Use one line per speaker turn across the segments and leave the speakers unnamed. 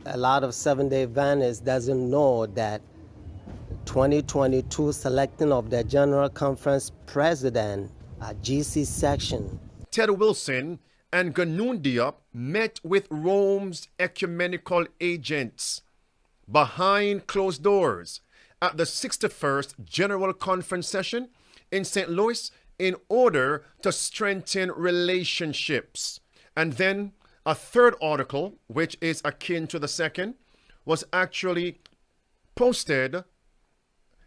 A lot of Seventh-day Adventists doesn't know that 2022 selecting of the General Conference President at GC section.
Ted Wilson and Ganoon Diop met with Rome's ecumenical agents behind closed doors at the 61st General Conference session in St. Louis in order to strengthen relationships. And then a third article, which is akin to the second, was actually posted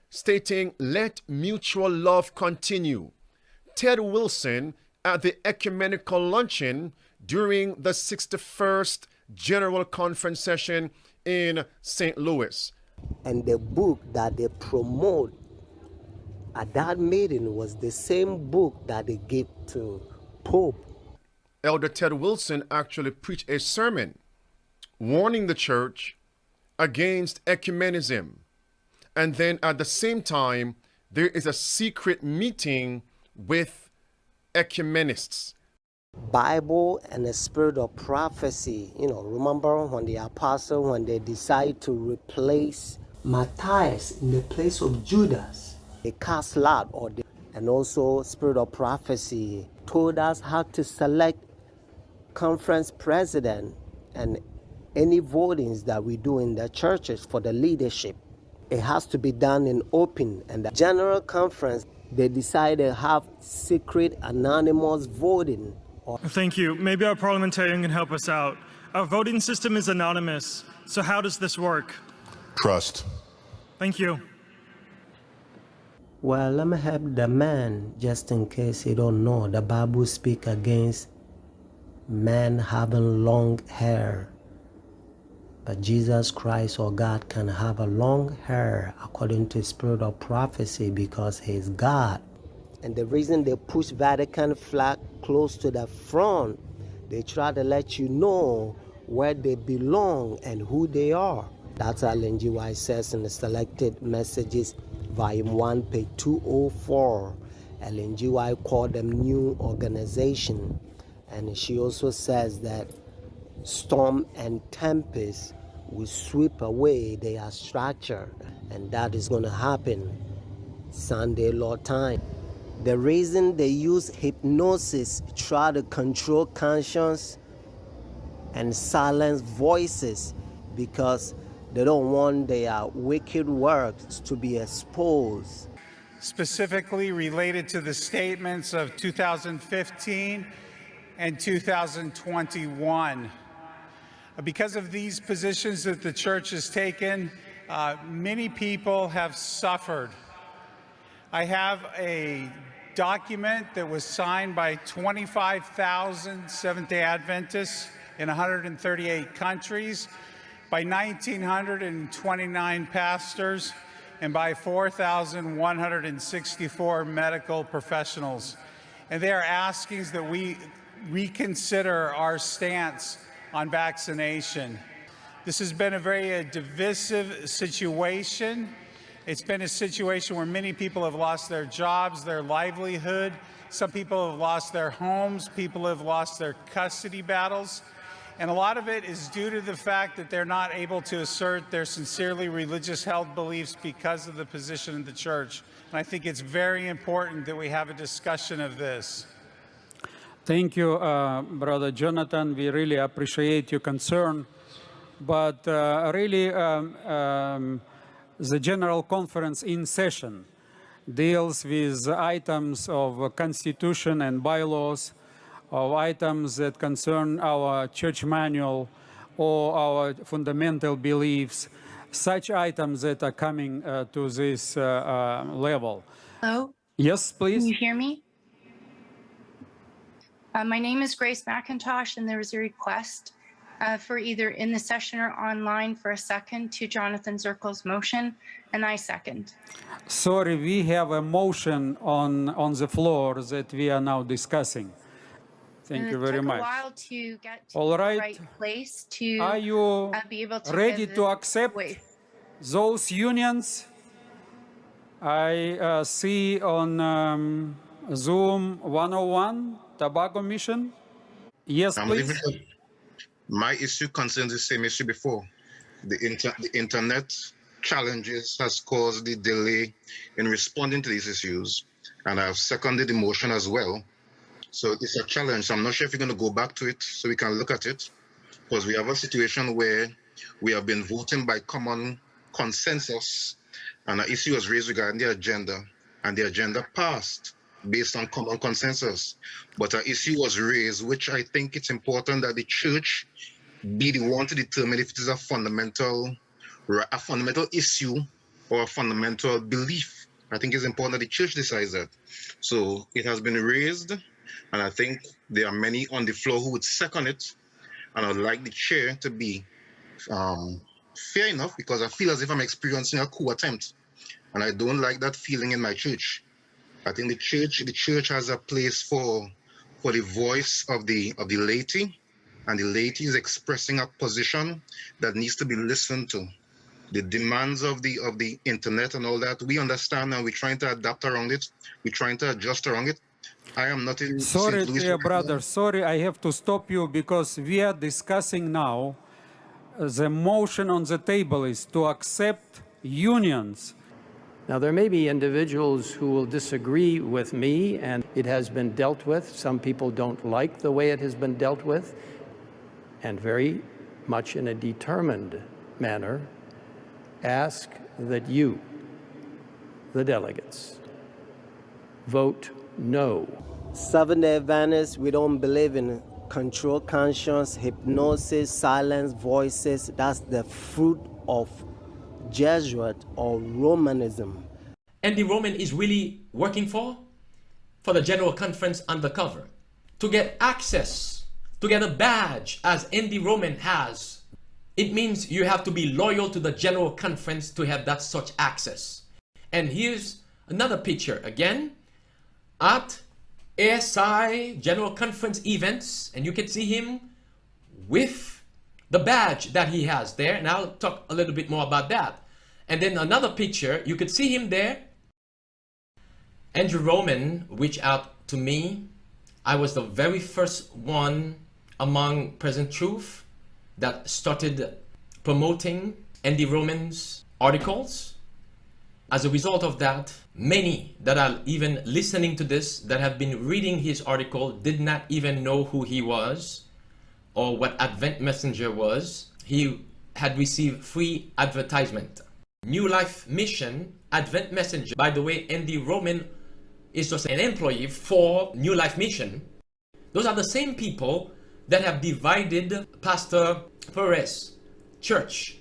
stating, "Let mutual love continue." Ted Wilson at the ecumenical luncheon during the 61st General Conference session in St. Louis.
And the book that they promote at that meeting was the same book that they gave to Pope.
Elder Ted Wilson actually preached a sermon warning the church against ecumenism. And then at the same time, there is a secret meeting with ecumenists.
Bible and the spirit of prophecy. Remember when the apostle, when they decide to replace Matthias in the place of Judas, they cast lot, and also spirit of prophecy told us how to select conference president and any votings that we do in the churches for the leadership. It has to be done in open, and the general conference, they decided to have secret anonymous voting.
Thank you. Maybe our parliamentarian can help us out. Our voting system is anonymous, so how does this work?
Trust.
Thank you.
Well, let me help the man, just in case you don't know. The Bible speaks against men having long hair. But Jesus Christ or God can have a long hair according to the spirit of prophecy because he's God. And the reason they push Vatican flag close to the front, they try to let you know where they belong and who they are. That's what Ellen G. White says in the Selected Messages, Volume 1, page 204. Ellen G. White called them new organization. And she also says that storm and tempest will sweep away their structure. And that is going to happen Sunday, Lord time. The reason they use hypnosis, try to control conscience and silence voices, because they don't want their wicked works to be exposed.
Specifically related to the statements of 2015 and 2021. Because of these positions that the church has taken, many people have suffered. I have a document that was signed by 25,000 Seventh-day Adventists in 138 countries, by 1,929 pastors, and by 4,164 medical professionals. And they are asking that we reconsider our stance on vaccination. This has been a very divisive situation. It's been a situation where many people have lost their jobs, their livelihood. Some people have lost their homes. People have lost their custody battles. And a lot of it is due to the fact that they're not able to assert their sincerely religious held beliefs because of the position in the church. And I think it's very important that we have a discussion of this.
Thank you, Brother Jonathan. We really appreciate your concern. But the General Conference in session deals with items of Constitution and bylaws, of items that concern our church manual or our fundamental beliefs, such items that are coming to this level.
Hello?
Yes, please.
Can you hear me? My name is Grace McIntosh, and there was a request for either in the session or online for a second to Jonathan Zirkle's motion, and I second.
Sorry, we have a motion on the floor that we are now discussing. Thank you very much.
It took a while to get to
All
the
right.
right place to
Are you
be able to
ready
give
to
the
accept
way.
those unions? I see on Zoom 101, Tobacco Mission. Yes, please.
My issue concerns the same issue before. The internet challenges has caused the delay in responding to these issues, and I've seconded the motion as well. So it's a challenge. I'm not sure if you're going to go back to it so we can look at it, because we have a situation where we have been voting by common consensus, and an issue was raised regarding the agenda, and the agenda passed based on common consensus. But an issue was raised, which I think it's important that the church be the one to determine if it is a fundamental issue or a fundamental belief. I think it's important that the church decides that. So it has been raised, and I think there are many on the floor who would second it, and I'd like the chair to be fair enough, because I feel as if I'm experiencing a coup attempt, and I don't like that feeling in my church. I think the church has a place for the voice of the laity, and the laity is expressing a position that needs to be listened to. The demands of the internet and all that, we understand, and we're trying to adapt around it. We're trying to adjust around it. I am not in
Sorry,
St. Louis
dear
right
brother,
now.
sorry, I have to stop you because we are discussing now the motion on the table is to accept unions.
Now, there may be individuals who will disagree with me, and it has been dealt with. Some people don't like the way it has been dealt with, and very much in a determined manner, ask that you, the delegates, vote no.
Seventh-day Adventists, we don't believe in control conscience, hypnosis, silence, voices. That's the fruit of Jesuit or Romanism.
And the Roman is really working for the General Conference undercover. To get access, to get a badge as Andy Roman has, it means you have to be loyal to the General Conference to have that such access. And here's another picture again at ASI General Conference events, and you can see him with the badge that he has there, and I'll talk a little bit more about that. And then another picture, you could see him there. Andrew Roman reached out to me. I was the very first one among Present Truth that started promoting Andy Roman's articles. As a result of that, many that are even listening to this, that have been reading his article, did not even know who he was or what Advent Messenger was. He had received free advertisement. New Life Mission, Advent Messenger. By the way, Andy Roman is just an employee for New Life Mission. Those are the same people that have divided Pastor Perez Church